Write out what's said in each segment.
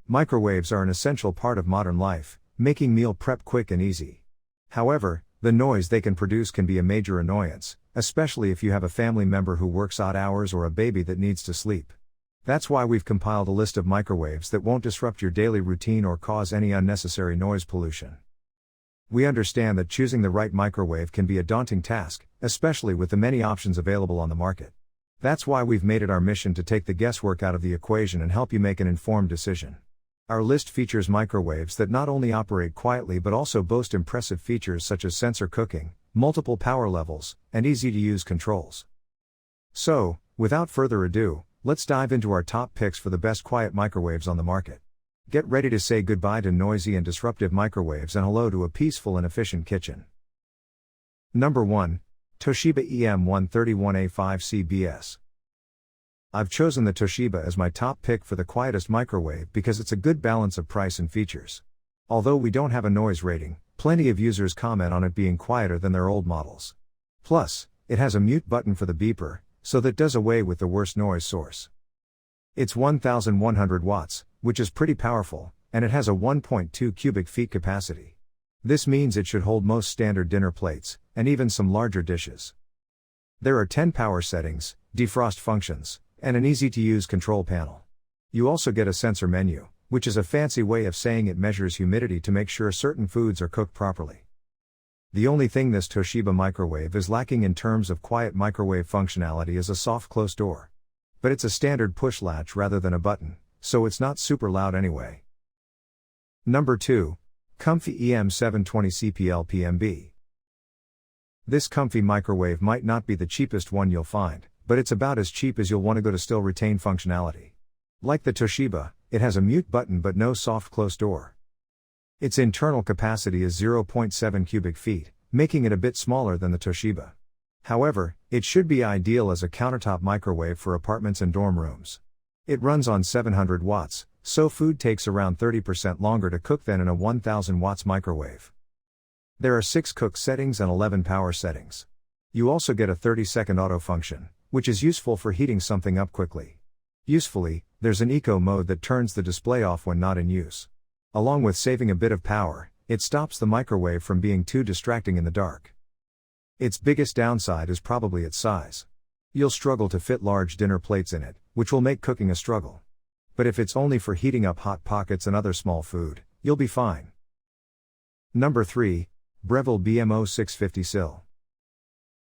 Microwaves are an essential part of modern life, making meal prep quick and easy. However, the noise they can produce can be a major annoyance, especially if you have a family member who works odd hours or a baby that needs to sleep. That's why we've compiled a list of microwaves that won't disrupt your daily routine or cause any unnecessary noise pollution. We understand that choosing the right microwave can be a daunting task, especially with the many options available on the market. That's why we've made it our mission to take the guesswork out of the equation and help you make an informed decision. Our list features microwaves that not only operate quietly but also boast impressive features such as sensor cooking, multiple power levels, and easy-to-use controls. So, without further ado, let's dive into our top picks for the best quiet microwaves on the market. Get ready to say goodbye to noisy and disruptive microwaves and hello to a peaceful and efficient kitchen. Number 1. Toshiba EM131A5C-BS. I've chosen the Toshiba as my top pick for the quietest microwave because it's a good balance of price and features. Although we don't have a noise rating, plenty of users comment on it being quieter than their old models. Plus, it has a mute button for the beeper, so that does away with the worst noise source. It's 1100 watts, which is pretty powerful, and it has a 1.2 cubic feet capacity. This means it should hold most standard dinner plates, and even some larger dishes. There are 10 power settings, defrost functions, and an easy-to-use control panel. You also get a sensor menu, which is a fancy way of saying it measures humidity to make sure certain foods are cooked properly. The only thing this Toshiba microwave is lacking in terms of quiet microwave functionality is a soft close door. But it's a standard push latch rather than a button, so it's not super loud anyway. Number 2. Comfee EM131A5C-BS PMB. This Comfee microwave might not be the cheapest one you'll find, but it's about as cheap as you'll want to go to still retain functionality. Like the Toshiba, it has a mute button but no soft close door. Its internal capacity is 0.7 cubic feet, making it a bit smaller than the Toshiba. However, it should be ideal as a countertop microwave for apartments and dorm rooms. It runs on 700 watts, so food takes around 30% longer to cook than in a 1000 watts microwave. There are 6 cook settings and 11 power settings. You also get a 30-second auto function, which is useful for heating something up quickly. Usefully, there's an eco mode that turns the display off when not in use. Along with saving a bit of power, it stops the microwave from being too distracting in the dark. Its biggest downside is probably its size. You'll struggle to fit large dinner plates in it, which will make cooking a struggle. But if it's only for heating up Hot Pockets and other small food, you'll be fine. Number 3. Breville BMO650SIL.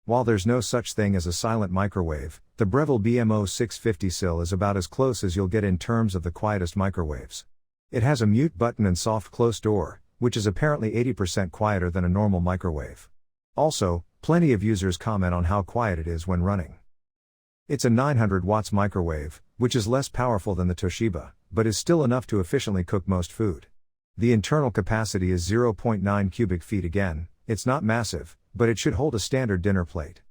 While there's no such thing as a silent microwave, the Breville BMO650SIL is about as close as you'll get in terms of the quietest microwaves. It has a mute button and soft close door, which is apparently 80% quieter than a normal microwave. Also, plenty of users comment on how quiet it is when running. It's a 900 watts microwave, which is less powerful than the Toshiba, but is still enough to efficiently cook most food. The internal capacity is 0.9 cubic feet again, it's not massive, but it should hold a standard dinner plate.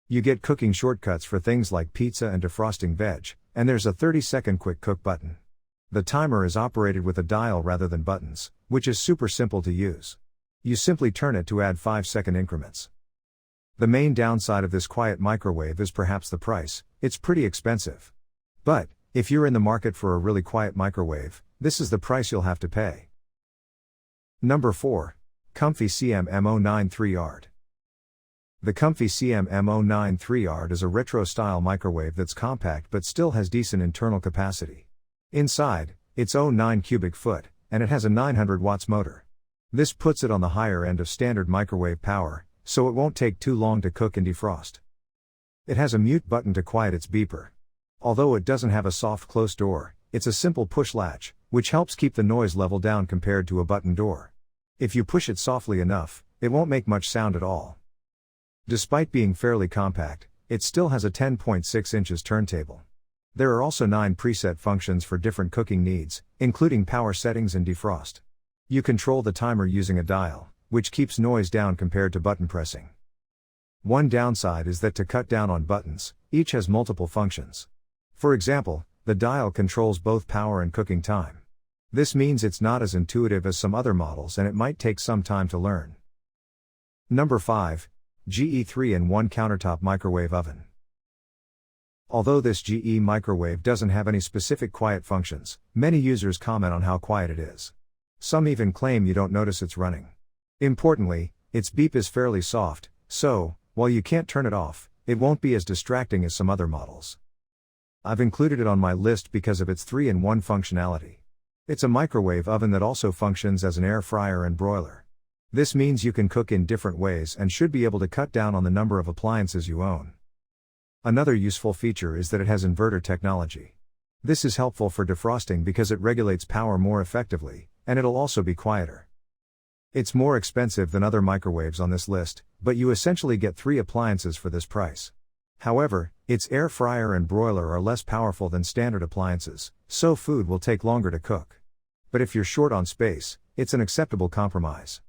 You get cooking shortcuts for things like pizza and defrosting veg, and there's a 30-second quick cook button. The timer is operated with a dial rather than buttons, which is super simple to use. You simply turn it to add 5-second increments. The main downside of this quiet microwave is perhaps the price. It's pretty expensive. But, if you're in the market for a really quiet microwave, this is the price you'll have to pay. Number 4. Comfee CM-M093ARD. The Comfee CM-M093ARD is a retro-style microwave that's compact but still has decent internal capacity. Inside, it's 9 cubic foot, and it has a 900 watts motor. This puts it on the higher end of standard microwave power, so it won't take too long to cook and defrost. It has a mute button to quiet its beeper. Although it doesn't have a soft close door, it's a simple push latch, which helps keep the noise level down compared to a button door. If you push it softly enough, it won't make much sound at all. Despite being fairly compact, it still has a 10.6 inches turntable. There are also 9 preset functions for different cooking needs, including power settings and defrost. You control the timer using a dial, which keeps noise down compared to button pressing. One downside is that to cut down on buttons, each has multiple functions. For example, the dial controls both power and cooking time. This means it's not as intuitive as some other models and it might take some time to learn. Number 5. GE 3-in-1 Countertop Microwave Oven. Although this GE microwave doesn't have any specific quiet functions, many users comment on how quiet it is. Some even claim you don't notice it's running. Importantly, its beep is fairly soft, so, while you can't turn it off, it won't be as distracting as some other models. I've included it on my list because of its 3-in-1 functionality. It's a microwave oven that also functions as an air fryer and broiler. This means you can cook in different ways and should be able to cut down on the number of appliances you own. Another useful feature is that it has inverter technology. This is helpful for defrosting because it regulates power more effectively, and it'll also be quieter. It's more expensive than other microwaves on this list, but you essentially get 3 appliances for this price. However, its air fryer and broiler are less powerful than standard appliances, so food will take longer to cook. But if you're short on space, it's an acceptable compromise.